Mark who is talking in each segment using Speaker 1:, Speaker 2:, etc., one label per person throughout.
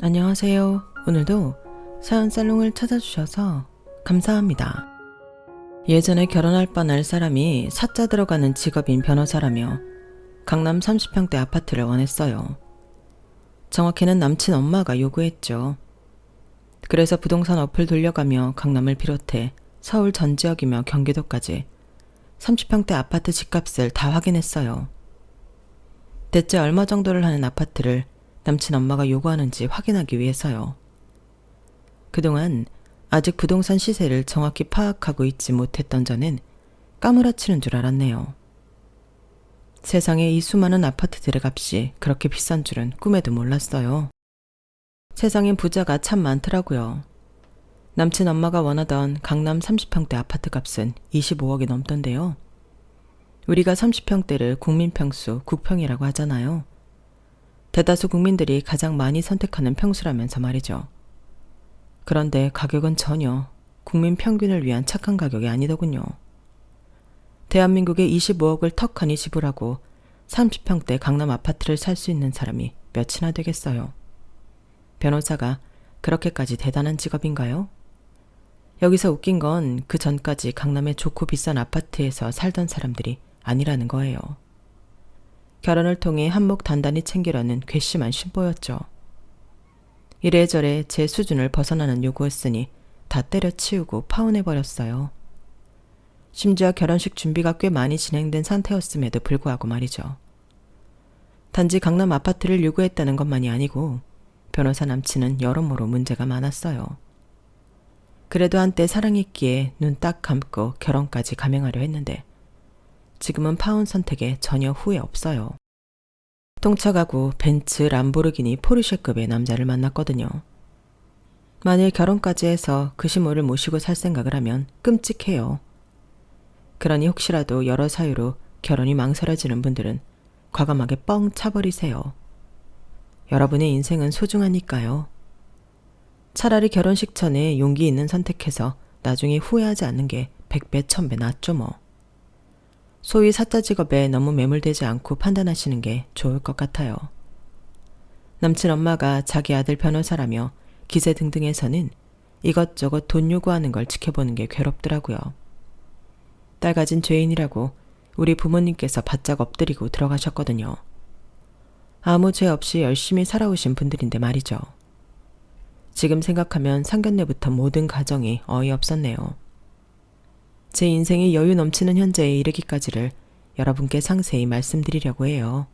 Speaker 1: 안녕하세요. 오늘도 사연 살롱을 찾아주셔서 감사합니다. 예전에 결혼할 뻔할 사람이 사자 들어가는 직업인 변호사라며 강남 30평대 아파트를 원했어요. 정확히는 남친 엄마가 요구했죠. 그래서 부동산 어플 돌려가며 강남을 비롯해 서울 전 지역이며 경기도까지 30평대 아파트 집값을 다 확인했어요. 대체 얼마 정도를 하는 아파트를 남친 엄마가 요구하는지 확인하기 위해서요. 그동안 아직 부동산 시세를 정확히 파악하고 있지 못했던 저는 까무라치는 줄 알았네요. 세상에 이 수많은 아파트들의 값이 그렇게 비싼 줄은 꿈에도 몰랐어요. 세상엔 부자가 참 많더라고요. 남친 엄마가 원하던 강남 30평대 아파트 값은 25억이 넘던데요. 우리가 30평대를 국민평수 국평이라고 하잖아요. 대다수 국민들이 가장 많이 선택하는 평수라면서 말이죠. 그런데 가격은 전혀 국민 평균을 위한 착한 가격이 아니더군요. 대한민국에 25억을 턱하니 지불하고 30평대 강남 아파트를 살 수 있는 사람이 몇이나 되겠어요. 변호사가 그렇게까지 대단한 직업인가요? 여기서 웃긴 건 그 전까지 강남의 좋고 비싼 아파트에서 살던 사람들이 아니라는 거예요. 결혼을 통해 한몫 단단히 챙기려는 괘씸한 심보였죠. 이래저래 제 수준을 벗어나는 요구였으니 다 때려치우고 파혼해버렸어요. 심지어 결혼식 준비가 꽤 많이 진행된 상태였음에도 불구하고 말이죠. 단지 강남 아파트를 요구했다는 것만이 아니고 변호사 남친은 여러모로 문제가 많았어요. 그래도 한때 사랑했기에 눈 딱 감고 결혼까지 감행하려 했는데 지금은 파혼 선택에 전혀 후회 없어요. 통차가고 벤츠, 람보르기니, 포르쉐급의 남자를 만났거든요. 만일 결혼까지 해서 그 시모를 모시고 살 생각을 하면 끔찍해요. 그러니 혹시라도 여러 사유로 결혼이 망설여지는 분들은 과감하게 뻥 차버리세요. 여러분의 인생은 소중하니까요. 차라리 결혼식 전에 용기 있는 선택해서 나중에 후회하지 않는 게 100배, 1000배 낫죠 뭐. 소위 사자 직업에 너무 매몰되지 않고 판단하시는 게 좋을 것 같아요. 남친 엄마가 자기 아들 변호사라며 기세 등등에서는 이것저것 돈 요구하는 걸 지켜보는 게 괴롭더라고요. 딸 가진 죄인이라고 우리 부모님께서 바짝 엎드리고 들어가셨거든요. 아무 죄 없이 열심히 살아오신 분들인데 말이죠. 지금 생각하면 상견례부터 모든 가정이 어이없었네요. 제 인생이 여유 넘치는 현재에 이르기까지를 여러분께 상세히 말씀드리려고 해요.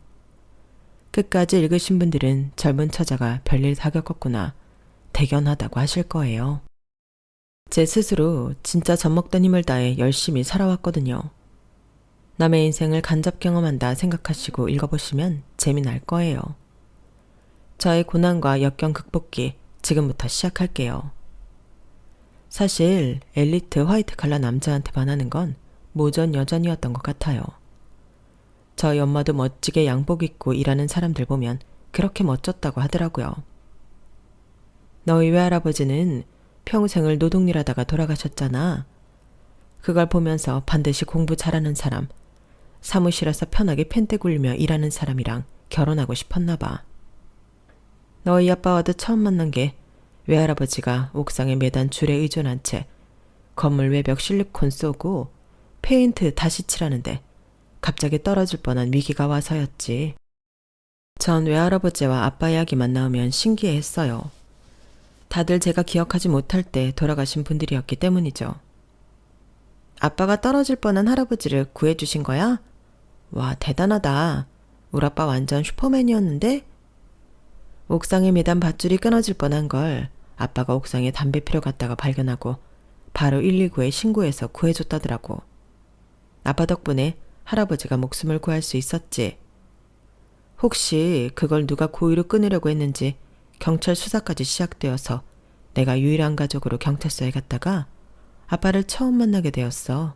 Speaker 1: 끝까지 읽으신 분들은 젊은 처자가 별일 다 겪었구나, 대견하다고 하실 거예요. 제 스스로 진짜 젖먹던 힘을 다해 열심히 살아왔거든요. 남의 인생을 간접 경험한다 생각하시고 읽어보시면 재미날 거예요. 저의 고난과 역경 극복기 지금부터 시작할게요. 사실 엘리트 화이트 칼라 남자한테 반하는 건 모전 여전이었던 것 같아요. 저희 엄마도 멋지게 양복 입고 일하는 사람들 보면 그렇게 멋졌다고 하더라고요. 너희 외할아버지는 평생을 노동일하다가 돌아가셨잖아. 그걸 보면서 반드시 공부 잘하는 사람, 사무실에서 편하게 펜대 굴리며 일하는 사람이랑 결혼하고 싶었나 봐. 너희 아빠와도 처음 만난 게 외할아버지가 옥상에 매단 줄에 의존한 채 건물 외벽 실리콘 쏘고 페인트 다시 칠하는데 갑자기 떨어질 뻔한 위기가 와서였지. 전 외할아버지와 아빠 이야기만 나오면 신기해했어요. 다들 제가 기억하지 못할 때 돌아가신 분들이었기 때문이죠. 아빠가 떨어질 뻔한 할아버지를 구해주신 거야? 와, 대단하다. 우리 아빠 완전 슈퍼맨이었는데? 옥상에 매단 밧줄이 끊어질 뻔한 걸 아빠가 옥상에 담배 피러 갔다가 발견하고 바로 119에 신고해서 구해줬다더라고. 아빠 덕분에 할아버지가 목숨을 구할 수 있었지. 혹시 그걸 누가 고의로 끊으려고 했는지 경찰 수사까지 시작되어서 내가 유일한 가족으로 경찰서에 갔다가 아빠를 처음 만나게 되었어.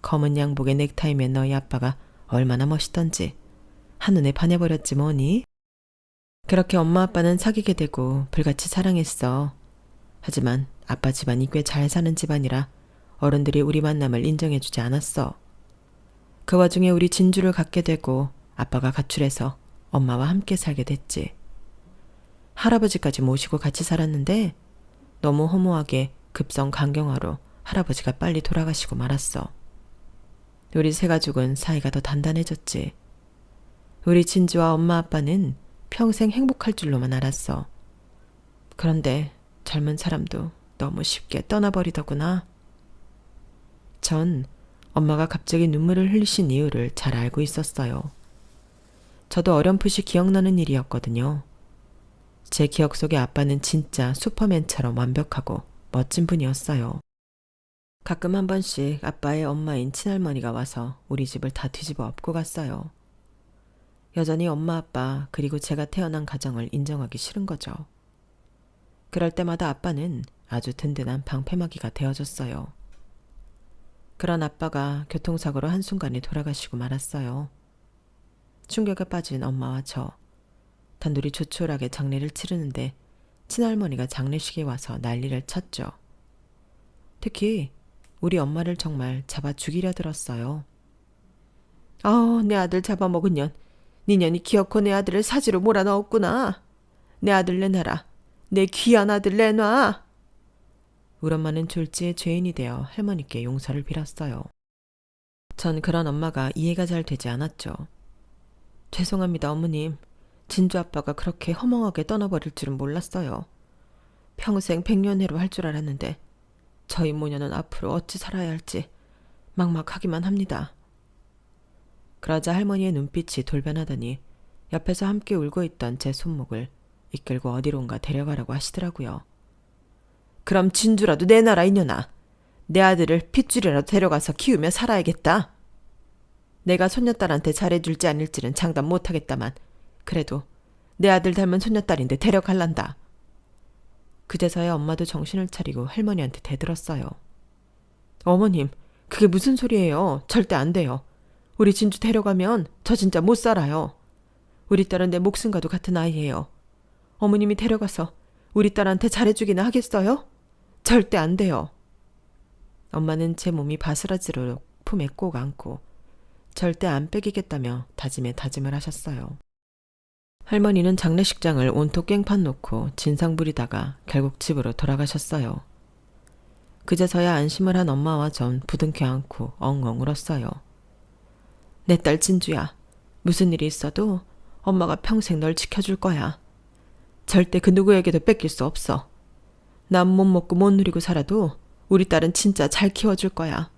Speaker 1: 검은 양복에 넥타이 맨 너희 아빠가 얼마나 멋있던지 한눈에 반해버렸지 뭐니? 그렇게 엄마 아빠는 사귀게 되고 불같이 사랑했어. 하지만 아빠 집안이 꽤 잘 사는 집안이라 어른들이 우리 만남을 인정해주지 않았어. 그 와중에 우리 진주를 갖게 되고 아빠가 가출해서 엄마와 함께 살게 됐지. 할아버지까지 모시고 같이 살았는데 너무 허무하게 급성 간경화로 할아버지가 빨리 돌아가시고 말았어. 우리 세 가족은 사이가 더 단단해졌지. 우리 진주와 엄마 아빠는 평생 행복할 줄로만 알았어. 그런데 젊은 사람도 너무 쉽게 떠나버리더구나. 전 엄마가 갑자기 눈물을 흘리신 이유를 잘 알고 있었어요. 저도 어렴풋이 기억나는 일이었거든요. 제 기억 속의 아빠는 진짜 슈퍼맨처럼 완벽하고 멋진 분이었어요. 가끔 한 번씩 아빠의 엄마인 친할머니가 와서 우리 집을 다 뒤집어 엎고 갔어요. 여전히 엄마 아빠 그리고 제가 태어난 가정을 인정하기 싫은 거죠. 그럴 때마다 아빠는 아주 든든한 방패막이가 되어줬어요. 그런 아빠가 교통사고로 한순간에 돌아가시고 말았어요. 충격에 빠진 엄마와 저 단둘이 조촐하게 장례를 치르는데 친할머니가 장례식에 와서 난리를 쳤죠. 특히 우리 엄마를 정말 잡아 죽이려 들었어요. 내 아들 잡아먹은 년. 네 년이 기어코 내 아들을 사지로 몰아넣었구나. 내 아들 내놔라. 내 귀한 아들 내놔. 우리 엄마는 졸지에 죄인이 되어 할머니께 용서를 빌었어요. 전 그런 엄마가 이해가 잘 되지 않았죠. 죄송합니다, 어머님. 진주 아빠가 그렇게 허망하게 떠나버릴 줄은 몰랐어요. 평생 백년해로 할 줄 알았는데 저희 모녀는 앞으로 어찌 살아야 할지 막막하기만 합니다. 그러자 할머니의 눈빛이 돌변하더니 옆에서 함께 울고 있던 제 손목을 이끌고 어디론가 데려가라고 하시더라고요. 그럼 진주라도 내놔라 이년아. 내 아들을 핏줄이라도 데려가서 키우며 살아야겠다. 내가 손녀딸한테 잘해줄지 아닐지는 장담 못하겠다만 그래도 내 아들 닮은 손녀딸인데 데려갈란다. 그제서야 엄마도 정신을 차리고 할머니한테 대들었어요. 어머님, 그게 무슨 소리예요? 절대 안 돼요. 우리 진주 데려가면 저 진짜 못 살아요. 우리 딸은 내 목숨과도 같은 아이예요. 어머님이 데려가서 우리 딸한테 잘해주기나 하겠어요? 절대 안 돼요. 엄마는 제 몸이 바스라지도록 품에 꼭 안고 절대 안 빼기겠다며 다짐에 다짐을 하셨어요. 할머니는 장례식장을 온통 깽판 놓고 진상 부리다가 결국 집으로 돌아가셨어요. 그제서야 안심을 한 엄마와 전 부둥켜 안고 엉엉 울었어요. 내 딸 진주야, 무슨 일이 있어도 엄마가 평생 널 지켜줄 거야. 절대 그 누구에게도 뺏길 수 없어. 난 못 먹고 못 누리고 살아도 우리 딸은 진짜 잘 키워줄 거야.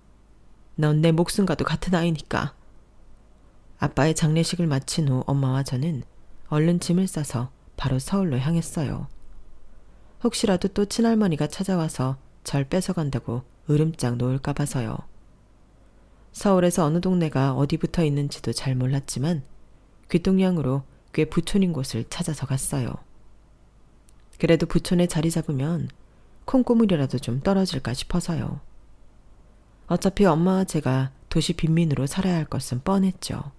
Speaker 1: 넌 내 목숨과도 같은 아이니까. 아빠의 장례식을 마친 후 엄마와 저는 얼른 짐을 싸서 바로 서울로 향했어요. 혹시라도 또 친할머니가 찾아와서 절 뺏어간다고 으름장 놓을까 봐서요. 서울에서 어느 동네가 어디 붙어 있는지도 잘 몰랐지만 귀동냥으로 꽤 부촌인 곳을 찾아서 갔어요. 그래도 부촌에 자리 잡으면 콩고물이라도 좀 떨어질까 싶어서요. 어차피 엄마와 제가 도시 빈민으로 살아야 할 것은 뻔했죠.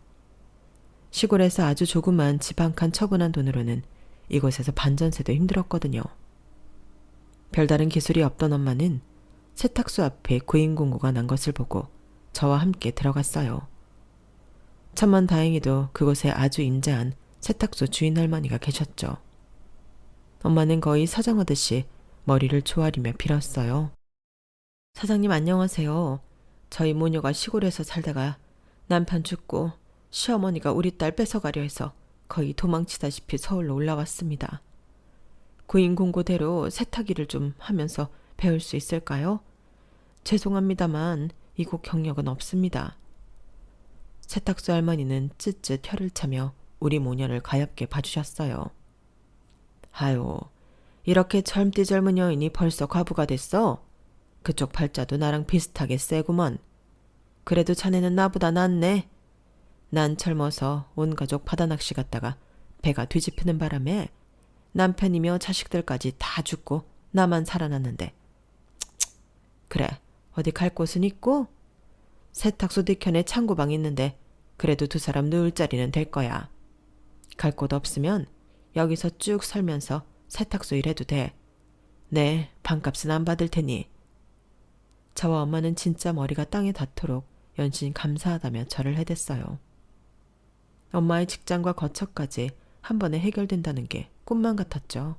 Speaker 1: 시골에서 아주 조그만 집 한 칸 처분한 돈으로는 이곳에서 반전세도 힘들었거든요. 별다른 기술이 없던 엄마는 세탁소 앞에 구인공고가 난 것을 보고 저와 함께 들어갔어요. 천만다행히도 그곳에 아주 인자한 세탁소 주인 할머니가 계셨죠. 엄마는 거의 사정하듯이 머리를 조아리며 빌었어요. 사장님 안녕하세요. 저희 모녀가 시골에서 살다가 남편 죽고 시어머니가 우리 딸 뺏어가려 해서 거의 도망치다시피 서울로 올라왔습니다. 구인공고대로 세탁일을 좀 하면서 배울 수 있을까요? 죄송합니다만 이곳 경력은 없습니다. 세탁소 할머니는 쯧쯧 혀를 차며 우리 모녀를 가엾게 봐주셨어요. 아유, 이렇게 젊디 젊은 여인이 벌써 과부가 됐어? 그쪽 팔자도 나랑 비슷하게 세구먼. 그래도 자네는 나보다 낫네. 난 젊어서 온 가족 바다낚시 갔다가 배가 뒤집히는 바람에 남편이며 자식들까지 다 죽고 나만 살아났는데. 그래, 어디 갈 곳은 있고? 세탁소 뒤편에 창고방 있는데 그래도 두 사람 누울 자리는 될 거야. 갈 곳 없으면 여기서 쭉 살면서 세탁소 일해도 돼. 네, 반값은 안 받을 테니. 저와 엄마는 진짜 머리가 땅에 닿도록 연신 감사하다며 절을 해댔어요. 엄마의 직장과 거처까지 한 번에 해결된다는 게 꿈만 같았죠.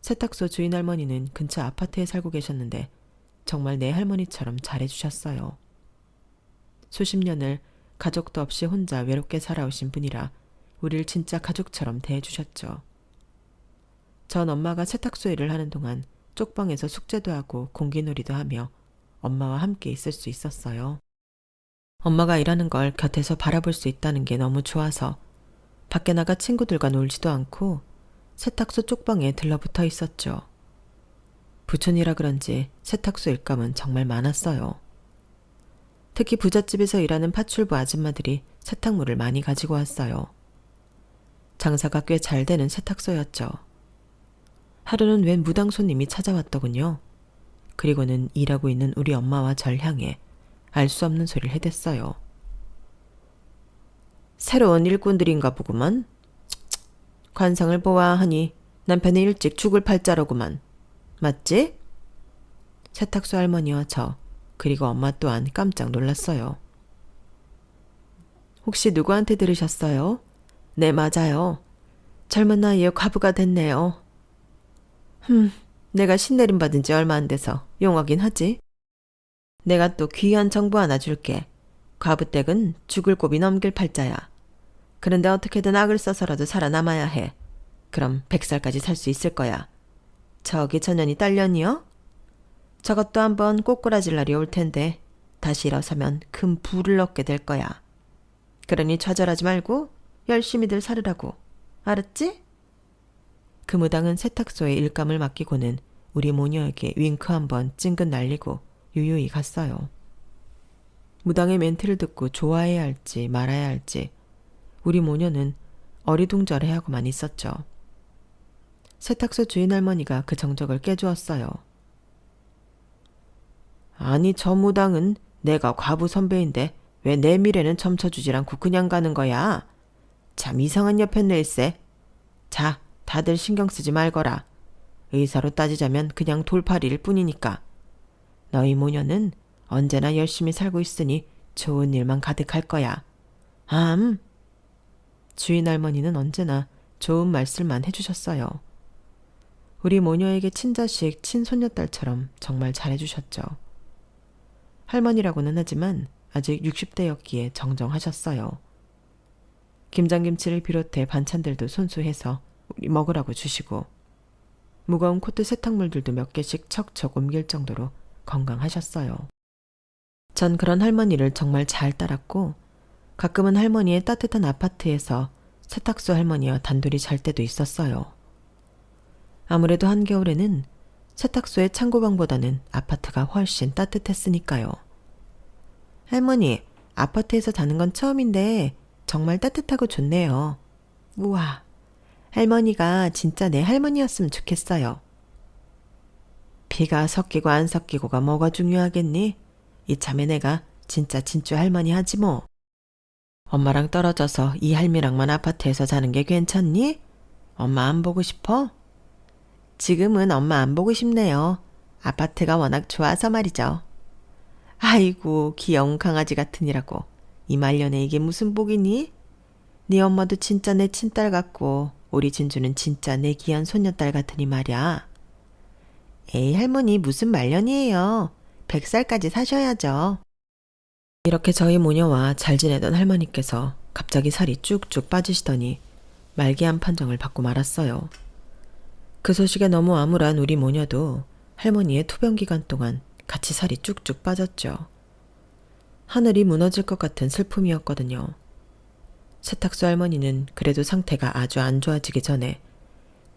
Speaker 1: 세탁소 주인 할머니는 근처 아파트에 살고 계셨는데 정말 내 할머니처럼 잘해주셨어요. 수십 년을 가족도 없이 혼자 외롭게 살아오신 분이라 우릴 진짜 가족처럼 대해주셨죠. 전 엄마가 세탁소 일을 하는 동안 쪽방에서 숙제도 하고 공기놀이도 하며 엄마와 함께 있을 수 있었어요. 엄마가 일하는 걸 곁에서 바라볼 수 있다는 게 너무 좋아서 밖에 나가 친구들과 놀지도 않고 세탁소 쪽방에 들러붙어 있었죠. 부촌이라 그런지 세탁소 일감은 정말 많았어요. 특히 부잣집에서 일하는 파출부 아줌마들이 세탁물을 많이 가지고 왔어요. 장사가 꽤 잘 되는 세탁소였죠. 하루는 웬 무당 손님이 찾아왔더군요. 그리고는 일하고 있는 우리 엄마와 절 향해 알 수 없는 소리를 해댔어요. 새로운 일꾼들인가 보구만. 관상을 보아하니 남편이 일찍 죽을 팔자로구만. 맞지? 세탁소 할머니와 저 그리고 엄마 또한 깜짝 놀랐어요. 혹시 누구한테 들으셨어요? 네, 맞아요. 젊은 나이에 과부가 됐네요. 내가 신내림 받은 지 얼마 안 돼서 용하긴 하지. 내가 또 귀한 정보 하나 줄게. 과부댁은 죽을 고비 넘길 팔자야. 그런데 어떻게든 악을 써서라도 살아남아야 해. 그럼 100살까지 살 수 있을 거야. 저기 전년이 딸년이요? 저것도 한번 꼬꾸라질 날이 올 텐데 다시 일어서면 큰 부를 얻게 될 거야. 그러니 좌절하지 말고 열심히들 살으라고. 알았지? 그 무당은 세탁소에 일감을 맡기고는 우리 모녀에게 윙크 한번 찡긋 날리고 유유히 갔어요. 무당의 멘트를 듣고 좋아해야 할지 말아야 할지 우리 모녀는 어리둥절해하고만 있었죠. 세탁소 주인 할머니가 그 정적을 깨주었어요. 아니 저 무당은 내가 과부 선배인데 왜 내 미래는 점쳐주질 않고 그냥 가는 거야? 참 이상한 여편네일세. 자, 다들 신경 쓰지 말거라. 의사로 따지자면 그냥 돌팔이일 뿐이니까. 너희 모녀는 언제나 열심히 살고 있으니 좋은 일만 가득할 거야. 주인 할머니는 언제나 좋은 말씀만 해주셨어요. 우리 모녀에게 친자식, 친손녀딸처럼 정말 잘해주셨죠. 할머니라고는 하지만 아직 60대였기에 정정하셨어요. 김장김치를 비롯해 반찬들도 손수해서 우리 먹으라고 주시고 무거운 코트 세탁물들도 몇 개씩 척척 옮길 정도로 건강하셨어요. 전 그런 할머니를 정말 잘 따랐고 가끔은 할머니의 따뜻한 아파트에서 세탁소 할머니와 단둘이 잘 때도 있었어요. 아무래도 한겨울에는 세탁소의 창고방보다는 아파트가 훨씬 따뜻했으니까요. 할머니, 아파트에서 자는 건 처음인데 정말 따뜻하고 좋네요. 우와, 할머니가 진짜 내 할머니였으면 좋겠어요. 피가 섞이고 안 섞이고가 뭐가 중요하겠니? 이참에 내가 진짜 진주 할머니 하지 뭐. 엄마랑 떨어져서 이 할미랑만 아파트에서 자는 게 괜찮니? 엄마 안 보고 싶어? 지금은 엄마 안 보고 싶네요. 아파트가 워낙 좋아서 말이죠. 아이고 귀여운 강아지 같으니라고. 이 말년에 이게 무슨 복이니? 네 엄마도 진짜 내 친딸 같고 우리 진주는 진짜 내 귀한 손녀딸 같으니 말이야. 에이 할머니 무슨 말년이에요. 100살까지 사셔야죠. 이렇게 저희 모녀와 잘 지내던 할머니께서 갑자기 살이 쭉쭉 빠지시더니 말기암 판정을 받고 말았어요. 그 소식에 너무 암울한 우리 모녀도 할머니의 투병 기간 동안 같이 살이 쭉쭉 빠졌죠. 하늘이 무너질 것 같은 슬픔이었거든요. 세탁소 할머니는 그래도 상태가 아주 안 좋아지기 전에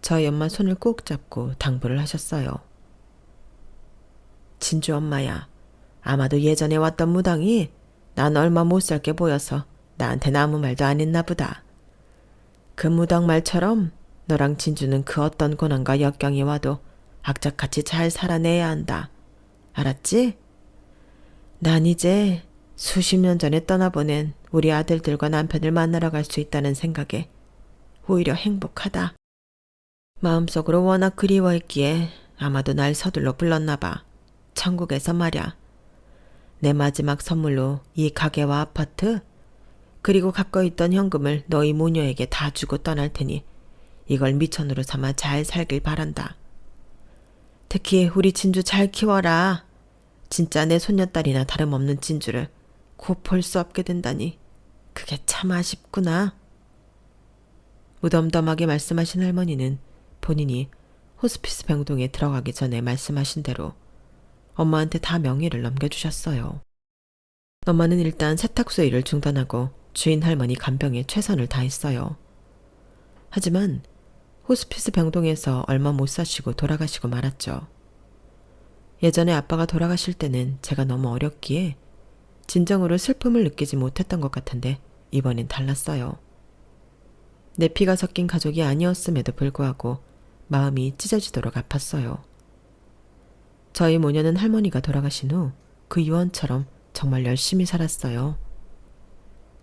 Speaker 1: 저희 엄마 손을 꼭 잡고 당부를 하셨어요. 진주 엄마야, 아마도 예전에 왔던 무당이 난 얼마 못 살게 보여서 나한테는 아무 말도 안 했나 보다. 그 무당 말처럼 너랑 진주는 그 어떤 고난과 역경이 와도 악착같이 잘 살아내야 한다. 알았지? 난 이제 수십 년 전에 떠나보낸 우리 아들들과 남편을 만나러 갈 수 있다는 생각에 오히려 행복하다. 마음속으로 워낙 그리워했기에 아마도 날 서둘러 불렀나 봐. 천국에서 말야. 내 마지막 선물로 이 가게와 아파트 그리고 갖고 있던 현금을 너희 모녀에게 다 주고 떠날 테니 이걸 미천으로 삼아 잘 살길 바란다. 특히 우리 진주 잘 키워라. 진짜 내 손녀딸이나 다름없는 진주를 곧 볼 수 없게 된다니 그게 참 아쉽구나. 무덤덤하게 말씀하신 할머니는 본인이 호스피스 병동에 들어가기 전에 말씀하신 대로 엄마한테 다 명의를 넘겨주셨어요. 엄마는 일단 세탁소 일을 중단하고 주인 할머니 간병에 최선을 다했어요. 하지만 호스피스 병동에서 얼마 못 사시고 돌아가시고 말았죠. 예전에 아빠가 돌아가실 때는 제가 너무 어렸기에 진정으로 슬픔을 느끼지 못했던 것 같은데 이번엔 달랐어요. 내 피가 섞인 가족이 아니었음에도 불구하고 마음이 찢어지도록 아팠어요. 저희 모녀는 할머니가 돌아가신 후 그 유언처럼 정말 열심히 살았어요.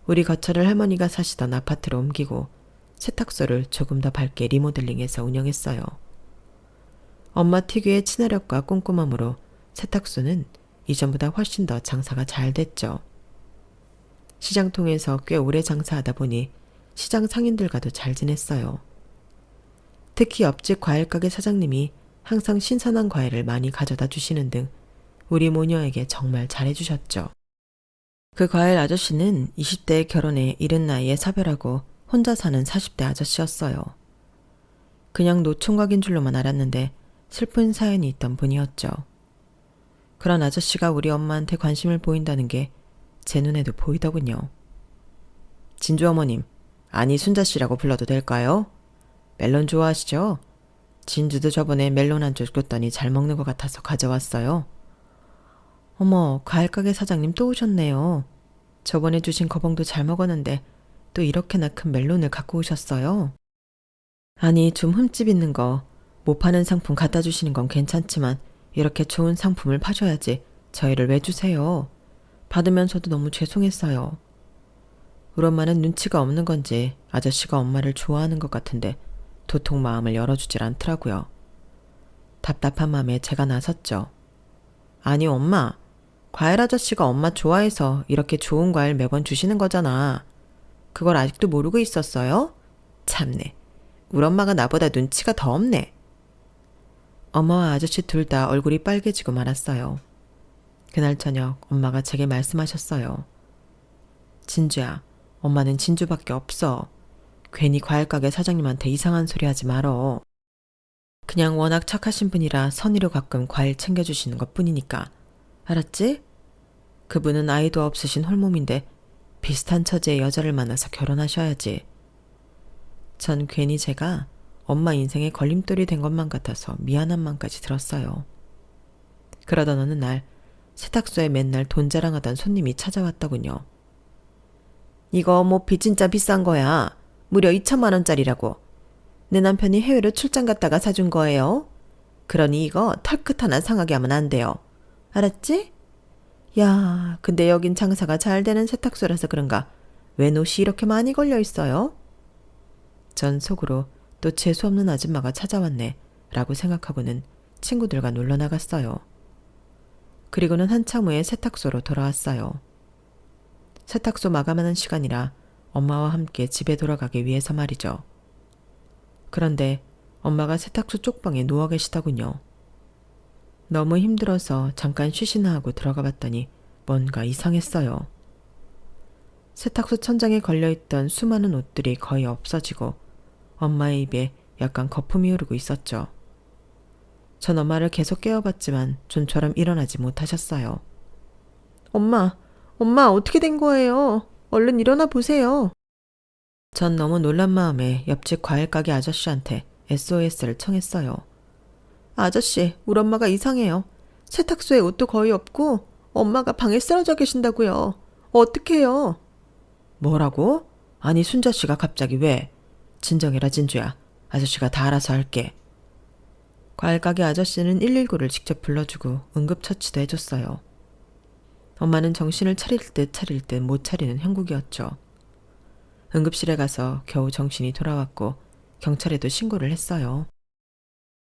Speaker 1: 우리 거처를 할머니가 사시던 아파트로 옮기고 세탁소를 조금 더 밝게 리모델링해서 운영했어요. 엄마 특유의 친화력과 꼼꼼함으로 세탁소는 이전보다 훨씬 더 장사가 잘 됐죠. 시장통에서 꽤 오래 장사하다 보니 시장 상인들과도 잘 지냈어요. 특히 옆집 과일가게 사장님이 항상 신선한 과일을 많이 가져다 주시는 등 우리 모녀에게 정말 잘해주셨죠. 그 과일 아저씨는 20대에 결혼해 이른 나이에 사별하고 혼자 사는 40대 아저씨였어요. 그냥 노총각인 줄로만 알았는데 슬픈 사연이 있던 분이었죠. 그런 아저씨가 우리 엄마한테 관심을 보인다는 게 제 눈에도 보이더군요. 진주 어머님, 아니 순자씨라고 불러도 될까요? 멜론 좋아하시죠? 진주도 저번에 멜론 한 줄 줬더니 잘 먹는 것 같아서 가져왔어요. 어머, 과일가게 사장님 또 오셨네요. 저번에 주신 거봉도 잘 먹었는데 또 이렇게나 큰 멜론을 갖고 오셨어요? 아니, 좀 흠집 있는 거, 못 파는 상품 갖다 주시는 건 괜찮지만 이렇게 좋은 상품을 파셔야지 저희를 왜 주세요? 받으면서도 너무 죄송했어요. 우리 엄마는 눈치가 없는 건지 아저씨가 엄마를 좋아하는 것 같은데 도통 마음을 열어주질 않더라고요. 답답한 마음에 제가 나섰죠. 아니 엄마, 과일 아저씨가 엄마 좋아해서 이렇게 좋은 과일 매번 주시는 거잖아. 그걸 아직도 모르고 있었어요? 참네. 우리 엄마가 나보다 눈치가 더 없네. 엄마와 아저씨 둘 다 얼굴이 빨개지고 말았어요. 그날 저녁 엄마가 제게 말씀하셨어요. 진주야, 엄마는 진주밖에 없어. 괜히 과일가게 사장님한테 이상한 소리 하지 말어. 그냥 워낙 착하신 분이라 선의로 가끔 과일 챙겨주시는 것 뿐이니까. 알았지? 그분은 아이도 없으신 홀몸인데 비슷한 처지의 여자를 만나서 결혼하셔야지. 전 괜히 제가 엄마 인생에 걸림돌이 된 것만 같아서 미안한 마음까지 들었어요. 그러던 어느 날 세탁소에 맨날 돈 자랑하던 손님이 찾아왔더군요. 이거 모피 진짜 비싼 거야. 무려 2천만 원짜리라고. 내 남편이 해외로 출장 갔다가 사준 거예요. 그러니 이거 털끝 하나 상하게 하면 안 돼요. 알았지? 야, 근데 여긴 장사가 잘 되는 세탁소라서 그런가 왜 노시 이렇게 많이 걸려 있어요? 전 속으로 또 재수없는 아줌마가 찾아왔네 라고 생각하고는 친구들과 놀러 나갔어요. 그리고는 한참 후에 세탁소로 돌아왔어요. 세탁소 마감하는 시간이라 엄마와 함께 집에 돌아가기 위해서 말이죠. 그런데 엄마가 세탁소 쪽방에 누워 계시더군요. 너무 힘들어서 잠깐 쉬시나 하고 들어가 봤더니 뭔가 이상했어요. 세탁소 천장에 걸려있던 수많은 옷들이 거의 없어지고 엄마의 입에 약간 거품이 흐르고 있었죠. 전 엄마를 계속 깨워봤지만 좀처럼 일어나지 못하셨어요. 엄마 어떻게 된 거예요? 얼른 일어나 보세요. 전 너무 놀란 마음에 옆집 과일가게 아저씨한테 SOS를 청했어요. 아저씨, 우리 엄마가 이상해요. 세탁소에 옷도 거의 없고 엄마가 방에 쓰러져 계신다고요. 어떡해요? 뭐라고? 아니 순자씨가 갑자기 왜? 진정해라 진주야. 아저씨가 다 알아서 할게. 과일가게 아저씨는 119를 직접 불러주고 응급처치도 해줬어요. 엄마는 정신을 차릴 듯 못 차리는 형국이었죠. 응급실에 가서 겨우 정신이 돌아왔고 경찰에도 신고를 했어요.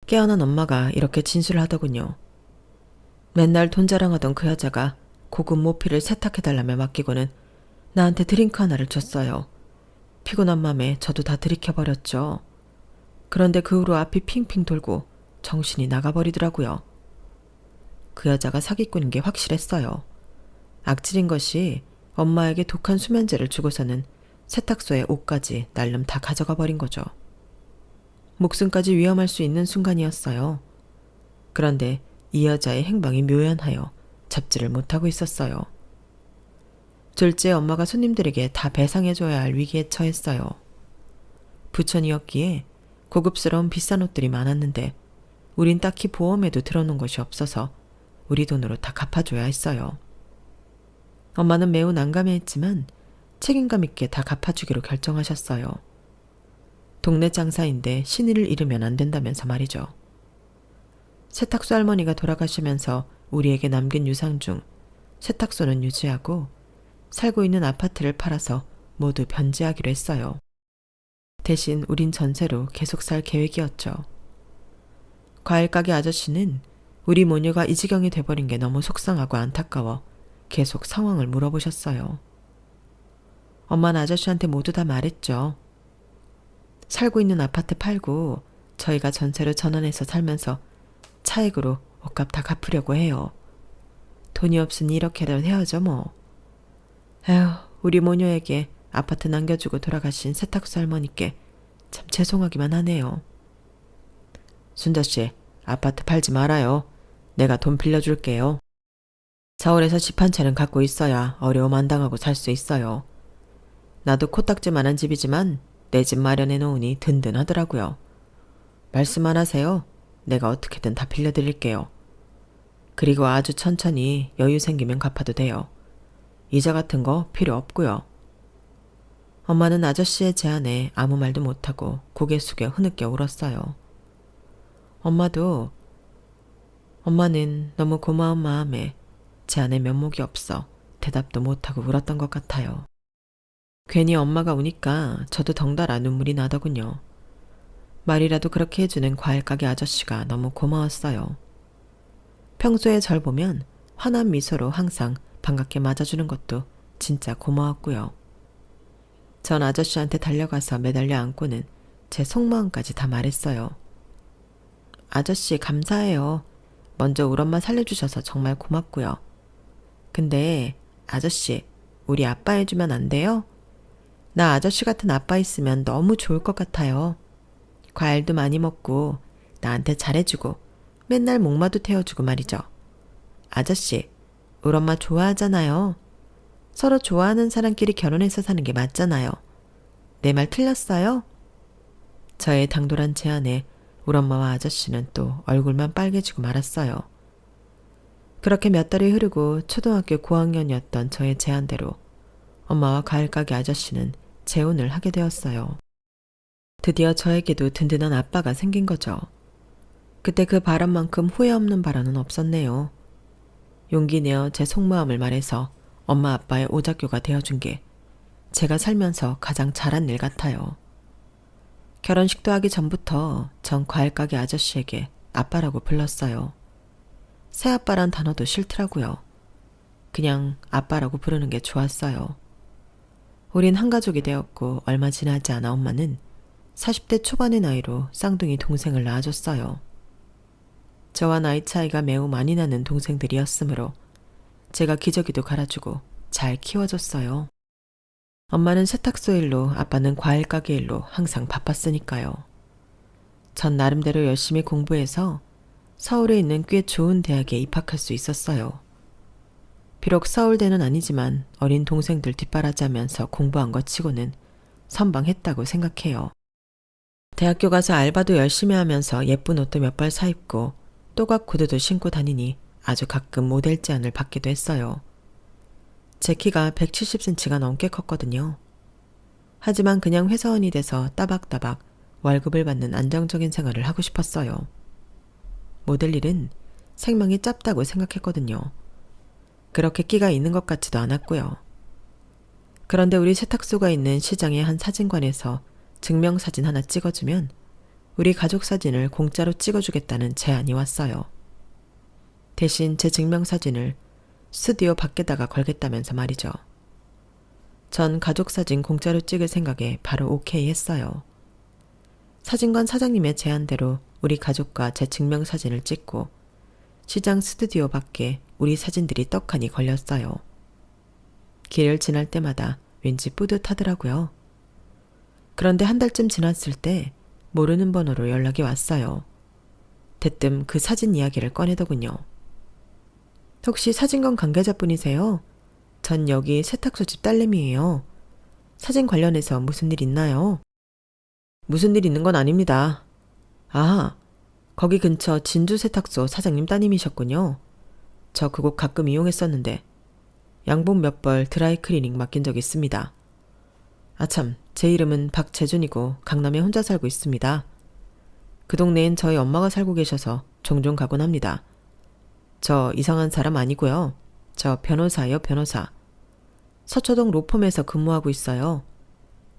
Speaker 1: 깨어난 엄마가 이렇게 진술을 하더군요. 맨날 돈 자랑하던 그 여자가 고급 모피를 세탁해달라며 맡기고는 나한테 드링크 하나를 줬어요. 피곤한 맘에 저도 다 들이켜버렸죠. 그런데 그 후로 앞이 핑핑 돌고 정신이 나가버리더라고요. 그 여자가 사기꾼인 게 확실했어요. 악질인 것이 엄마에게 독한 수면제를 주고서는 세탁소에 옷까지 날름 다 가져가 버린 거죠. 목숨까지 위험할 수 있는 순간이었어요. 그런데 이 여자의 행방이 묘연하여 잡지를 못하고 있었어요. 둘째 엄마가 손님들에게 다 배상해줘야 할 위기에 처했어요. 부천이었기에 고급스러운 비싼 옷들이 많았는데 우린 딱히 보험에도 들어놓은 것이 없어서 우리 돈으로 다 갚아줘야 했어요. 엄마는 매우 난감해했지만 책임감 있게 다 갚아주기로 결정하셨어요. 동네 장사인데 신의를 잃으면 안 된다면서 말이죠. 세탁소 할머니가 돌아가시면서 우리에게 남긴 유산 중 세탁소는 유지하고 살고 있는 아파트를 팔아서 모두 변제하기로 했어요. 대신 우린 전세로 계속 살 계획이었죠. 과일 가게 아저씨는 우리 모녀가 이 지경이 돼버린 게 너무 속상하고 안타까워 계속 상황을 물어보셨어요. 엄마는 아저씨한테 모두 다 말했죠. 살고 있는 아파트 팔고 저희가 전세로 전환해서 살면서 차액으로 옷값 다 갚으려고 해요. 돈이 없으니 이렇게라도 헤어져 뭐. 에휴, 우리 모녀에게 아파트 남겨주고 돌아가신 세탁소 할머니께 참 죄송하기만 하네요. 순자씨, 아파트 팔지 말아요. 내가 돈 빌려줄게요. 서울에서 집 한 채는 갖고 있어야 어려움 안 당하고 살 수 있어요. 나도 코딱지만한 집이지만 내 집 마련해 놓으니 든든하더라고요. 말씀만 하세요. 내가 어떻게든 다 빌려드릴게요. 그리고 아주 천천히 여유 생기면 갚아도 돼요. 이자 같은 거 필요 없고요. 엄마는 아저씨의 제안에 아무 말도 못하고 고개 숙여 흐느껴 울었어요. 엄마는 너무 고마운 마음에 제안에 면목이 없어 대답도 못하고 울었던 것 같아요. 괜히 엄마가 우니까 저도 덩달아 눈물이 나더군요. 말이라도 그렇게 해주는 과일 가게 아저씨가 너무 고마웠어요. 평소에 절 보면 환한 미소로 항상 반갑게 맞아주는 것도 진짜 고마웠고요. 전 아저씨한테 달려가서 매달려 안고는 제 속마음까지 다 말했어요. 아저씨 감사해요. 먼저 우리 엄마 살려주셔서 정말 고맙고요. 근데 아저씨, 우리 아빠 해주면 안 돼요? 나 아저씨 같은 아빠 있으면 너무 좋을 것 같아요. 과일도 많이 먹고 나한테 잘해주고 맨날 목마도 태워주고 말이죠. 아저씨, 우리 엄마 좋아하잖아요. 서로 좋아하는 사람끼리 결혼해서 사는 게 맞잖아요. 내 말 틀렸어요? 저의 당돌한 제안에 우리 엄마와 아저씨는 또 얼굴만 빨개지고 말았어요. 그렇게 몇 달이 흐르고 초등학교 고학년이었던 저의 제안대로 엄마와 과일 가게 아저씨는 재혼을 하게 되었어요. 드디어 저에게도 든든한 아빠가 생긴 거죠. 그때 그 바람만큼 후회 없는 바람은 없었네요. 용기 내어 제 속마음을 말해서 엄마 아빠의 오작교가 되어준 게 제가 살면서 가장 잘한 일 같아요. 결혼식도 하기 전부터 전 과일 가게 아저씨에게 아빠라고 불렀어요. 새아빠란 단어도 싫더라고요. 그냥 아빠라고 부르는 게 좋았어요. 우린 한 가족이 되었고 얼마 지나지 않아 엄마는 40대 초반의 나이로 쌍둥이 동생을 낳아줬어요. 저와 나이 차이가 매우 많이 나는 동생들이었으므로 제가 기저귀도 갈아주고 잘 키워줬어요. 엄마는 세탁소 일로 아빠는 과일 가게 일로 항상 바빴으니까요. 전 나름대로 열심히 공부해서 서울에 있는 꽤 좋은 대학에 입학할 수 있었어요. 비록 서울대는 아니지만 어린 동생들 뒷바라지하면서 공부한 것 치고는 선방했다고 생각해요. 대학교 가서 알바도 열심히 하면서 예쁜 옷도 몇 벌 사입고 또각 구두도 신고 다니니 아주 가끔 모델 제안을 받기도 했어요. 제 키가 170cm가 넘게 컸거든요. 하지만 그냥 회사원이 돼서 따박따박 월급을 받는 안정적인 생활을 하고 싶었어요. 모델 일은 생명이 짧다고 생각했거든요. 그렇게 끼가 있는 것 같지도 않았고요. 그런데 우리 세탁소가 있는 시장의 한 사진관에서 증명사진 하나 찍어주면 우리 가족 사진을 공짜로 찍어주겠다는 제안이 왔어요. 대신 제 증명사진을 스튜디오 밖에다가 걸겠다면서 말이죠. 전 가족사진 공짜로 찍을 생각에 바로 오케이 했어요. 사진관 사장님의 제안대로 우리 가족과 제 증명사진을 찍고 시장 스튜디오 밖에 우리 사진들이 떡하니 걸렸어요. 길을 지날 때마다 왠지 뿌듯하더라고요. 그런데 한 달쯤 지났을 때 모르는 번호로 연락이 왔어요. 대뜸 그 사진 이야기를 꺼내더군요. 혹시 사진관 관계자분이세요? 전 여기 세탁소 집 딸내미예요. 사진 관련해서 무슨 일 있나요? 무슨 일 있는 건 아닙니다. 아, 거기 근처 진주 세탁소 사장님 따님이셨군요. 저 그곳 가끔 이용했었는데 양복 몇 벌 드라이 클리닝 맡긴 적 있습니다. 아참, 제 이름은 박재준이고 강남에 혼자 살고 있습니다. 그 동네엔 저희 엄마가 살고 계셔서 종종 가곤 합니다. 저 이상한 사람 아니고요. 저 변호사예요, 변호사. 서초동 로펌에서 근무하고 있어요.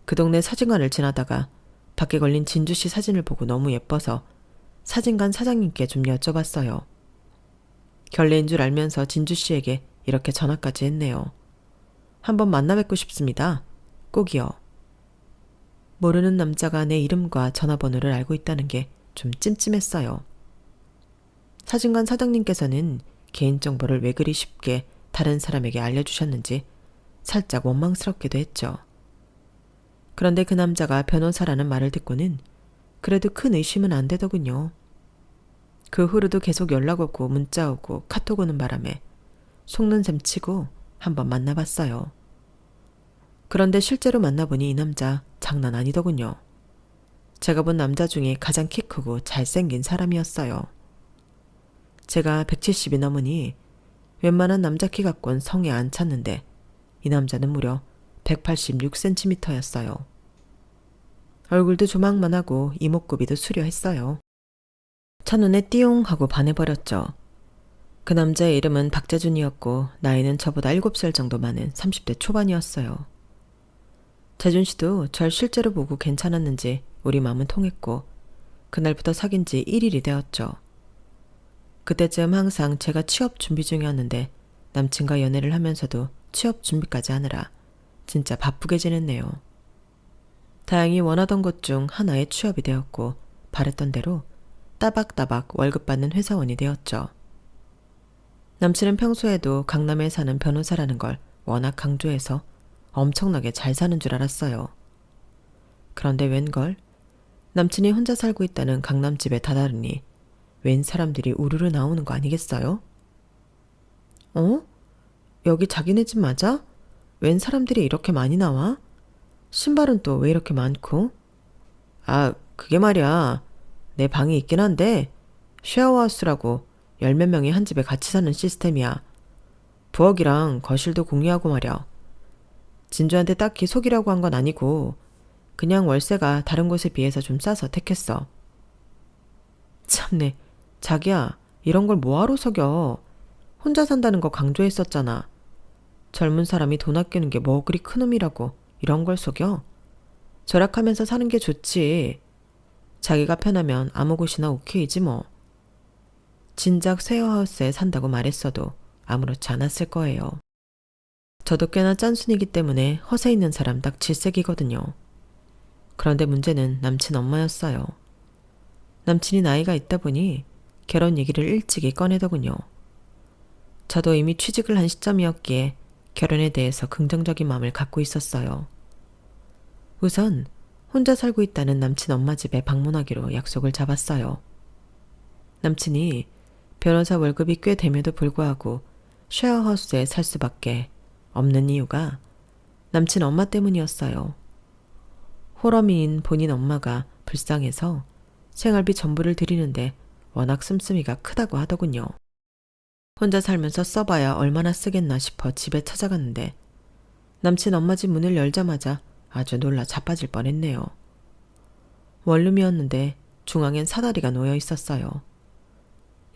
Speaker 1: 그 동네 사진관을 지나다가 밖에 걸린 진주씨 사진을 보고 너무 예뻐서 사진관 사장님께 좀 여쭤봤어요. 결례인 줄 알면서 진주씨에게 이렇게 전화까지 했네요. 한번 만나 뵙고 싶습니다. 꼭이요. 모르는 남자가 내 이름과 전화번호를 알고 있다는 게 좀 찜찜했어요. 사진관 사장님께서는 개인정보를 왜 그리 쉽게 다른 사람에게 알려주셨는지 살짝 원망스럽기도 했죠. 그런데 그 남자가 변호사라는 말을 듣고는 그래도 큰 의심은 안 되더군요. 그 후로도 계속 연락 오고 문자 오고 카톡 오는 바람에 속는 셈 치고 한번 만나봤어요. 그런데 실제로 만나보니 이 남자 장난 아니더군요. 제가 본 남자 중에 가장 키 크고 잘생긴 사람이었어요. 제가 170이 넘으니 웬만한 남자 키 갖곤 성에 안 찼는데 이 남자는 무려 186cm였어요. 얼굴도 조망만하고 이목구비도 수려했어요. 첫눈에 띠용 하고 반해버렸죠. 그 남자의 이름은 박재준이었고 나이는 저보다 7살 정도 많은 30대 초반이었어요. 재준 씨도 절 실제로 보고 괜찮았는지 우리 마음은 통했고 그날부터 사귄 지 1일이 되었죠. 그때쯤 항상 제가 취업 준비 중이었는데 남친과 연애를 하면서도 취업 준비까지 하느라 진짜 바쁘게 지냈네요. 다행히 원하던 것 중 하나에 취업이 되었고 바랬던 대로 따박따박 월급 받는 회사원이 되었죠. 남친은 평소에도 강남에 사는 변호사라는 걸 워낙 강조해서 엄청나게 잘 사는 줄 알았어요. 그런데 웬걸? 남친이 혼자 살고 있다는 강남집에 다다르니 웬 사람들이 우르르 나오는 거 아니겠어요? 어? 여기 자기네 집 맞아? 웬 사람들이 이렇게 많이 나와? 신발은 또 왜 이렇게 많고? 아, 그게 말이야. 내 방이 있긴 한데 쉐어하우스라고 10몇 명이 한 집에 같이 사는 시스템이야. 부엌이랑 거실도 공유하고 말이야. 진주한테 딱히 속이려고 한 건 아니고 그냥 월세가 다른 곳에 비해서 좀 싸서 택했어. 참네. 자기야, 이런 걸 뭐하러 속여. 혼자 산다는 거 강조했었잖아. 젊은 사람이 돈 아끼는 게 뭐 그리 큰 놈이라고 이런 걸 속여? 절약하면서 사는 게 좋지. 자기가 편하면 아무 곳이나 오케이지 뭐. 진작 쉐어하우스에 산다고 말했어도 아무렇지 않았을 거예요. 저도 꽤나 짠순이기 때문에 허세 있는 사람 딱 질색이거든요. 그런데 문제는 남친 엄마였어요. 남친이 나이가 있다 보니 결혼 얘기를 일찍이 꺼내더군요. 저도 이미 취직을 한 시점이었기에 결혼에 대해서 긍정적인 마음을 갖고 있었어요. 우선 혼자 살고 있다는 남친 엄마 집에 방문하기로 약속을 잡았어요. 남친이 변호사 월급이 꽤 됨에도 불구하고 쉐어하우스에 살 수밖에 없는 이유가 남친 엄마 때문이었어요. 호러미인 본인 엄마가 불쌍해서 생활비 전부를 드리는데 워낙 씀씀이가 크다고 하더군요. 혼자 살면서 써봐야 얼마나 쓰겠나 싶어 집에 찾아갔는데 남친 엄마 집 문을 열자마자 아주 놀라 자빠질 뻔했네요. 원룸이었는데 중앙엔 사다리가 놓여 있었어요.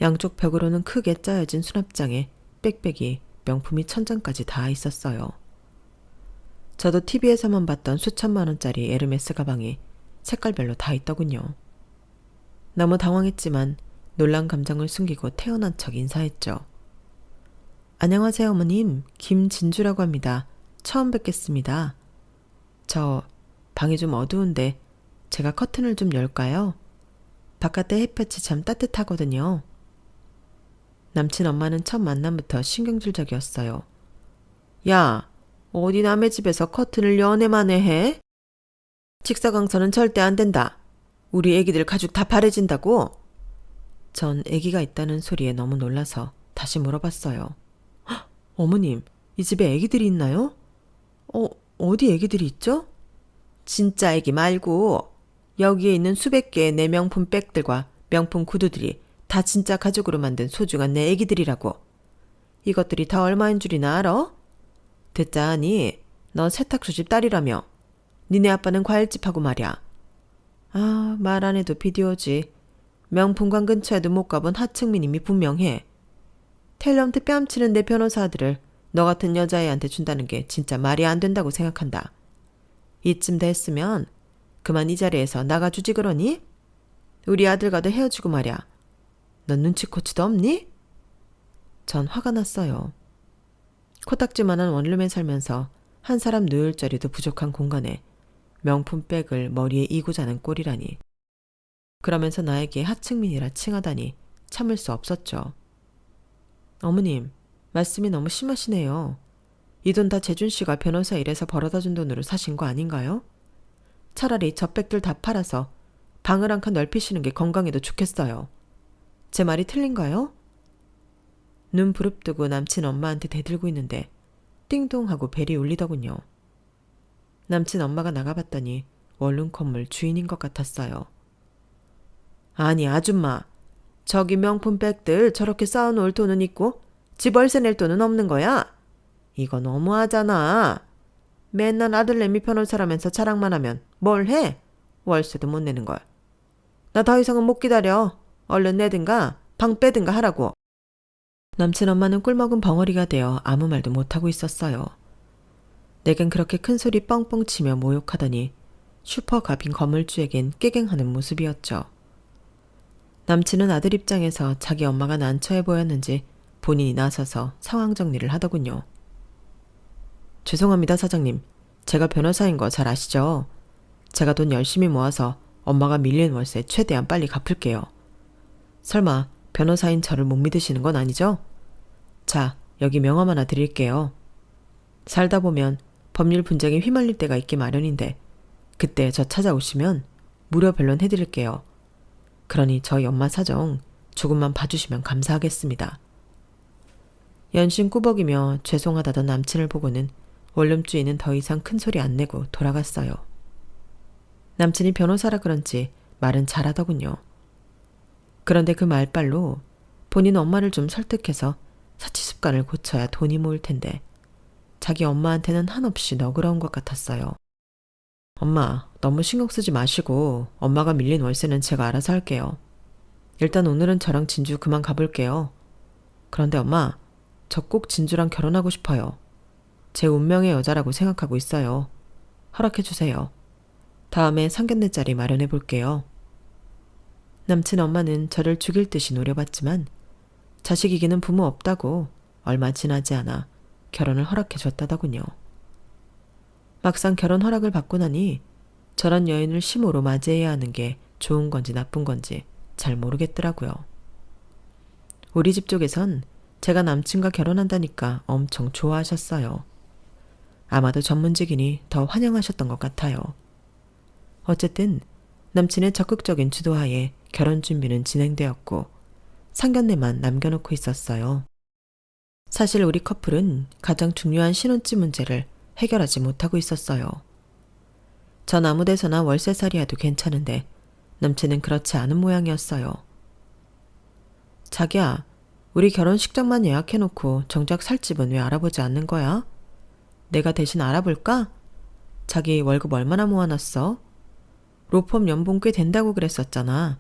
Speaker 1: 양쪽 벽으로는 크게 짜여진 수납장에 빽빽이 명품이 천장까지 닿아 있었어요. 저도 TV에서만 봤던 수천만 원짜리 에르메스 가방이 색깔별로 다 있더군요. 너무 당황했지만 놀란 감정을 숨기고 태어난 척 인사했죠. 안녕하세요 어머님, 김진주라고 합니다. 처음 뵙겠습니다. 저 방이 좀 어두운데 제가 커튼을 좀 열까요? 바깥에 햇볕이 참 따뜻하거든요. 남친 엄마는 첫 만남부터 신경질적이었어요. 야, 어디 남의 집에서 커튼을 연애만에 해? 직사광선은 절대 안 된다. 우리 애기들 가죽 다 파래진다고? 전 애기가 있다는 소리에 너무 놀라서 다시 물어봤어요. 헉, 어머님, 이 집에 애기들이 있나요? 어디 애기들이 있죠? 진짜 애기 말고 여기에 있는 수백 개의 내 명품 백들과 명품 구두들이 다 진짜 가죽으로 만든 소중한 내 애기들이라고. 이것들이 다 얼마인 줄이나 알아? 듣자 하니 넌 세탁소집 딸이라며. 니네 아빠는 과일집하고 말이야. 아, 말 안 해도 비디오지. 명품관 근처에도 못 가본 하층민임이 분명해. 텔럼트 뺨치는 내 변호사 아들을 너 같은 여자애한테 준다는 게 진짜 말이 안 된다고 생각한다. 이쯤 됐으면 그만 이 자리에서 나가주지 그러니? 우리 아들과도 헤어지고 말이야. 넌 눈치코치도 없니? 전 화가 났어요. 코딱지만한 원룸에 살면서 한 사람 누울 자리도 부족한 공간에 명품 백을 머리에 이고 자는 꼴이라니. 그러면서 나에게 하층민이라 칭하다니 참을 수 없었죠. 어머님, 말씀이 너무 심하시네요. 이 돈 다 재준 씨가 변호사 일해서 벌어다 준 돈으로 사신 거 아닌가요? 차라리 저 백들 다 팔아서 방을 한 칸 넓히시는 게 건강에도 좋겠어요. 제 말이 틀린가요? 눈 부릅뜨고 남친 엄마한테 대들고 있는데 띵동 하고 벨이 울리더군요. 남친 엄마가 나가봤더니 원룸 건물 주인인 것 같았어요. 아니 아줌마, 저기 명품 백들 저렇게 쌓아놓을 돈은 있고 집 월세 낼 돈은 없는 거야? 이거 너무하잖아. 맨날 아들내미 변호사라면서 자랑만 하면 뭘 해? 월세도 못 내는 걸. 나 더 이상은 못 기다려. 얼른 내든가 방 빼든가 하라고. 남친 엄마는 꿀먹은 벙어리가 되어 아무 말도 못하고 있었어요. 내겐 그렇게 큰 소리 뻥뻥 치며 모욕하더니 슈퍼갑인 건물주에겐 깨갱하는 모습이었죠. 남친은 아들 입장에서 자기 엄마가 난처해 보였는지 본인이 나서서 상황 정리를 하더군요. 죄송합니다, 사장님. 제가 변호사인 거 잘 아시죠? 제가 돈 열심히 모아서 엄마가 밀린 월세 최대한 빨리 갚을게요. 설마 변호사인 저를 못 믿으시는 건 아니죠? 자, 여기 명함 하나 드릴게요. 살다 보면 법률 분쟁에 휘말릴 때가 있기 마련인데 그때 저 찾아오시면 무료 변론 해드릴게요. 그러니 저희 엄마 사정 조금만 봐주시면 감사하겠습니다. 연신 꾸벅이며 죄송하다던 남친을 보고는 원룸 주인은 더 이상 큰 소리 안 내고 돌아갔어요. 남친이 변호사라 그런지 말은 잘하더군요. 그런데 그 말빨로 본인 엄마를 좀 설득해서 사치 습관을 고쳐야 돈이 모을 텐데 자기 엄마한테는 한없이 너그러운 것 같았어요. 엄마, 너무 신경 쓰지 마시고 엄마가 밀린 월세는 제가 알아서 할게요. 일단 오늘은 저랑 진주 그만 가볼게요. 그런데 엄마, 저 꼭 진주랑 결혼하고 싶어요. 제 운명의 여자라고 생각하고 있어요. 허락해주세요. 다음에 상견례 자리 마련해 볼게요. 남친 엄마는 저를 죽일 듯이 노려봤지만 자식 이기는 부모 없다고 얼마 지나지 않아 결혼을 허락해 줬다더군요. 막상 결혼 허락을 받고 나니 저런 여인을 심호로 맞이해야 하는 게 좋은 건지 나쁜 건지 잘 모르겠더라고요. 우리 집 쪽에선 제가 남친과 결혼한다니까 엄청 좋아하셨어요. 아마도 전문직이니 더 환영하셨던 것 같아요. 어쨌든 남친의 적극적인 주도하에 결혼 준비는 진행되었고 상견례만 남겨놓고 있었어요. 사실 우리 커플은 가장 중요한 신혼집 문제를 해결하지 못하고 있었어요. 전 아무 데서나 월세살이해도 괜찮은데 남친은 그렇지 않은 모양이었어요. 자기야, 우리 결혼식장만 예약해놓고 정작 살 집은 왜 알아보지 않는 거야? 내가 대신 알아볼까? 자기 월급 얼마나 모아놨어? 로펌 연봉 꽤 된다고 그랬었잖아.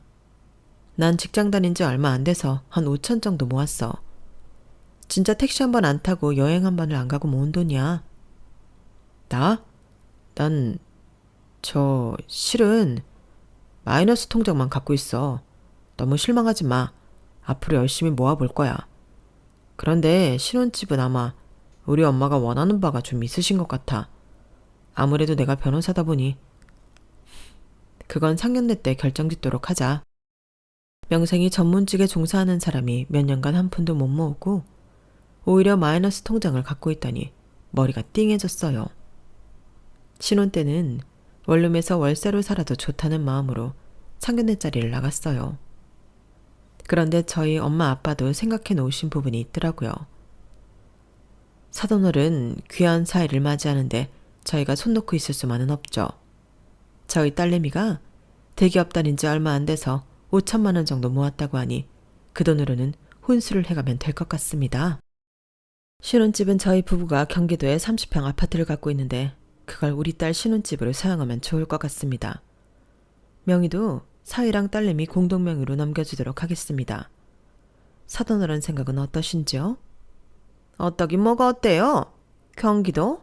Speaker 1: 난 직장 다닌 지 얼마 안 돼서 한 5천 정도 모았어. 진짜 택시 한 번 안 타고 여행 한 번을 안 가고 모은 돈이야. 나? 실은 마이너스 통장만 갖고 있어. 너무 실망하지 마. 앞으로 열심히 모아볼 거야. 그런데 신혼집은 아마 우리 엄마가 원하는 바가 좀 있으신 것 같아. 아무래도 내가 변호사다 보니 그건 상견례 때 결정짓도록 하자. 명생이 전문직에 종사하는 사람이 몇 년간 한 푼도 못 모으고 오히려 마이너스 통장을 갖고 있다니 머리가 띵해졌어요. 신혼 때는 원룸에서 월세로 살아도 좋다는 마음으로 상견례 자리를 나갔어요. 그런데 저희 엄마 아빠도 생각해 놓으신 부분이 있더라고요. 사돈어른 귀한 사이를 맞이하는데 저희가 손 놓고 있을 수만은 없죠. 저희 딸내미가 대기업 다닌 지 얼마 안 돼서 5천만 원 정도 모았다고 하니 그 돈으로는 혼수를 해가면 될 것 같습니다. 신혼집은 저희 부부가 경기도에 30평 아파트를 갖고 있는데 그걸 우리 딸 신혼집으로 사용하면 좋을 것 같습니다. 명의도 사위랑 딸내미 공동명의로 넘겨주도록 하겠습니다. 사돈어른 생각은 어떠신지요? 어떠긴 뭐가 어때요? 경기도?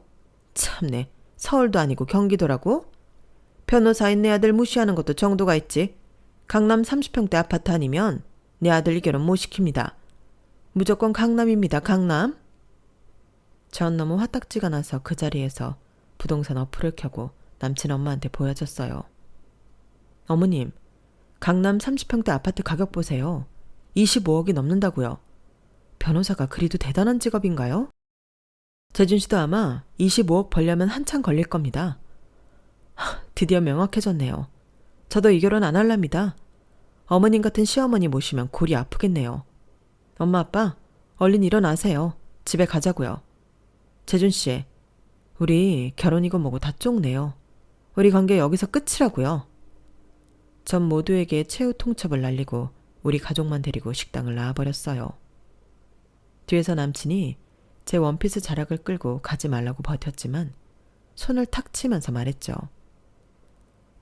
Speaker 1: 참네, 서울도 아니고 경기도라고? 변호사인 내 아들 무시하는 것도 정도가 있지. 강남 30평대 아파트 아니면 내 아들 결혼 못 시킵니다. 무조건 강남입니다, 강남. 전 너무 화딱지가 나서 그 자리에서 부동산 어플을 켜고 남친 엄마한테 보여줬어요. 어머님, 강남 30평대 아파트 가격 보세요. 25억이 넘는다고요. 변호사가 그리도 대단한 직업인가요? 재준 씨도 아마 25억 벌려면 한참 걸릴 겁니다. 드디어 명확해졌네요. 저도 이 결혼 안 할랍니다. 어머님 같은 시어머니 모시면 골이 아프겠네요. 엄마 아빠 얼른 일어나세요. 집에 가자고요. 재준 씨, 우리 결혼이고 뭐고 다 쪽네요. 우리 관계 여기서 끝이라고요. 전 모두에게 최후 통첩을 날리고 우리 가족만 데리고 식당을 나와버렸어요. 뒤에서 남친이 제 원피스 자락을 끌고 가지 말라고 버텼지만 손을 탁 치면서 말했죠.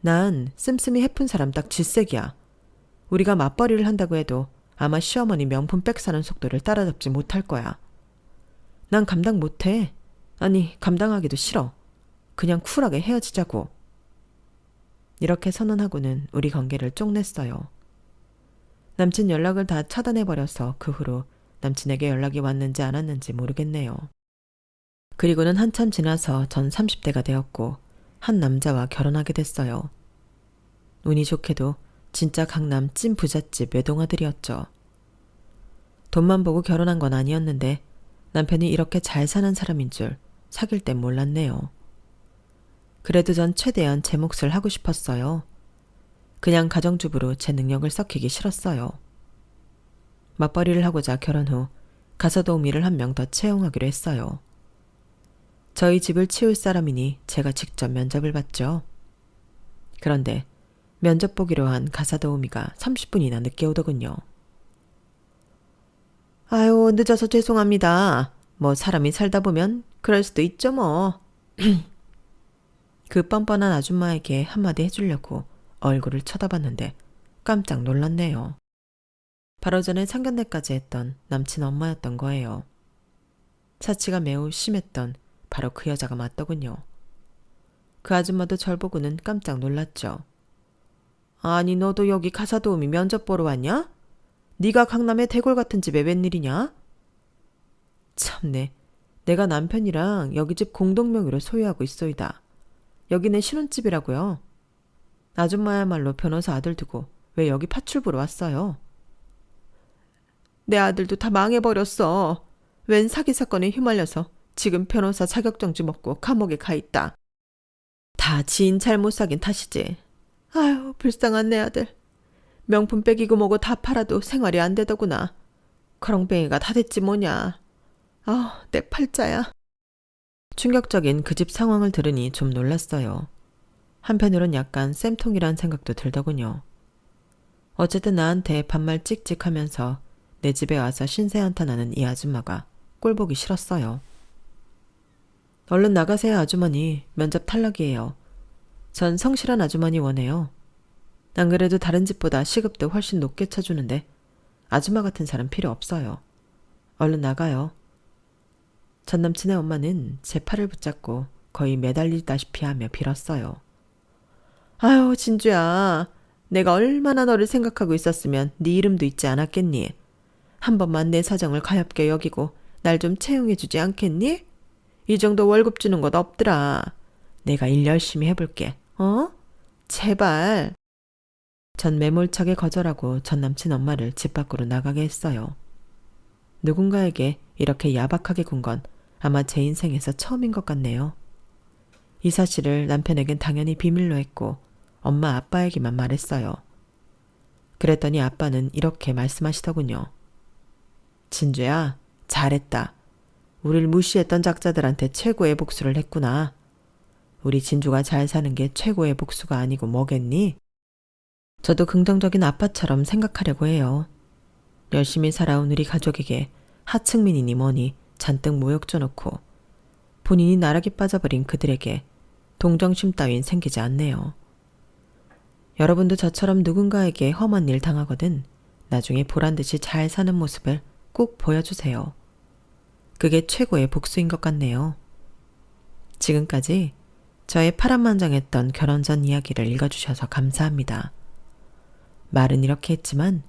Speaker 1: 난 씀씀이 해픈 사람 딱 질색이야. 우리가 맞벌이를 한다고 해도 아마 시어머니 명품 백 사는 속도를 따라잡지 못할 거야. 난 감당 못해. 아니, 감당하기도 싫어. 그냥 쿨하게 헤어지자고. 이렇게 선언하고는 우리 관계를 쪽냈어요. 남친 연락을 다 차단해버려서 그 후로 남친에게 연락이 왔는지 안 왔는지 모르겠네요. 그리고는 한참 지나서 전 30대가 되었고 한 남자와 결혼하게 됐어요. 운이 좋게도 진짜 강남 찐 부잣집 외동아들이었죠. 돈만 보고 결혼한 건 아니었는데 남편이 이렇게 잘 사는 사람인 줄 사귈 땐 몰랐네요. 그래도 전 최대한 제 몫을 하고 싶었어요. 그냥 가정주부로 제 능력을 썩히기 싫었어요. 맞벌이를 하고자 결혼 후 가사도우미를 한 명 더 채용하기로 했어요. 저희 집을 치울 사람이니 제가 직접 면접을 봤죠. 그런데 면접 보기로 한 가사도우미가 30분이나 늦게 오더군요. 아유, 늦어서 죄송합니다. 뭐 사람이 살다 보면 그럴 수도 있죠 뭐. 그 뻔뻔한 아줌마에게 한마디 해주려고 얼굴을 쳐다봤는데 깜짝 놀랐네요. 바로 전에 상견례까지 했던 남친 엄마였던 거예요. 사치가 매우 심했던 바로 그 여자가 맞더군요. 그 아줌마도 절 보고는 깜짝 놀랐죠. 아니, 너도 여기 가사도우미 면접 보러 왔냐? 네가 강남의 대골 같은 집에 웬일이냐? 참네, 내가 남편이랑 여기 집 공동명의로 소유하고 있소이다. 여기는 신혼집이라고요. 아줌마야말로 변호사 아들 두고 왜 여기 파출 보러 왔어요? 내 아들도 다 망해버렸어. 웬 사기 사건에 휘말려서 지금 변호사 자격정지 먹고 감옥에 가 있다. 다 지인 잘못 사귄 탓이지. 아유, 불쌍한 내 아들. 명품 빼기고 뭐고 다 팔아도 생활이 안 되더구나. 거렁뱅이가 다 됐지 뭐냐. 아, 내 팔자야. 충격적인 그 집 상황을 들으니 좀 놀랐어요. 한편으론 약간 쌤통이란 생각도 들더군요. 어쨌든 나한테 반말 찍찍하면서 내 집에 와서 신세 한탄하는 이 아줌마가 꼴보기 싫었어요. 얼른 나가세요, 아주머니. 면접 탈락이에요. 전 성실한 아주머니 원해요. 안 그래도 다른 집보다 시급도 훨씬 높게 쳐주는데 아줌마 같은 사람 필요 없어요. 얼른 나가요. 전 남친의 엄마는 제 팔을 붙잡고 거의 매달리다시피 하며 빌었어요. 아유, 진주야. 내가 얼마나 너를 생각하고 있었으면 네 이름도 잊지 않았겠니? 한 번만 내 사정을 가엾게 여기고 날 좀 채용해주지 않겠니? 이 정도 월급 주는 것 없더라. 내가 일 열심히 해볼게. 어? 제발. 전 매몰차게 거절하고 전 남친 엄마를 집 밖으로 나가게 했어요. 누군가에게 이렇게 야박하게 군 건 아마 제 인생에서 처음인 것 같네요. 이 사실을 남편에겐 당연히 비밀로 했고 엄마 아빠에게만 말했어요. 그랬더니 아빠는 이렇게 말씀하시더군요. 진주야, 잘했다. 우릴 무시했던 작자들한테 최고의 복수를 했구나. 우리 진주가 잘 사는 게 최고의 복수가 아니고 뭐겠니? 저도 긍정적인 아빠처럼 생각하려고 해요. 열심히 살아온 우리 가족에게 하층민이니 뭐니 잔뜩 모욕 줘놓고 본인이 나락에 빠져버린 그들에게 동정심 따윈 생기지 않네요. 여러분도 저처럼 누군가에게 험한 일 당하거든 나중에 보란듯이 잘 사는 모습을 꼭 보여주세요. 그게 최고의 복수인 것 같네요. 지금까지 저의 파란만장했던 결혼 전 이야기를 읽어주셔서 감사합니다. 말은 이렇게 했지만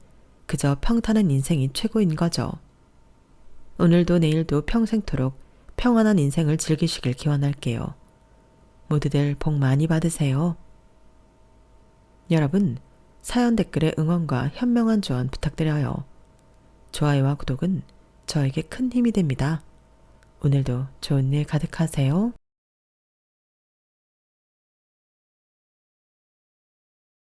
Speaker 1: 그저 평탄한 인생이 최고인 거죠. 오늘도 내일도 평생토록 평안한 인생을 즐기시길 기원할게요. 모두들 복 많이 받으세요. 여러분, 사연 댓글에 응원과 현명한 조언 부탁드려요. 좋아요와 구독은 저에게 큰 힘이 됩니다. 오늘도 좋은 일 가득하세요.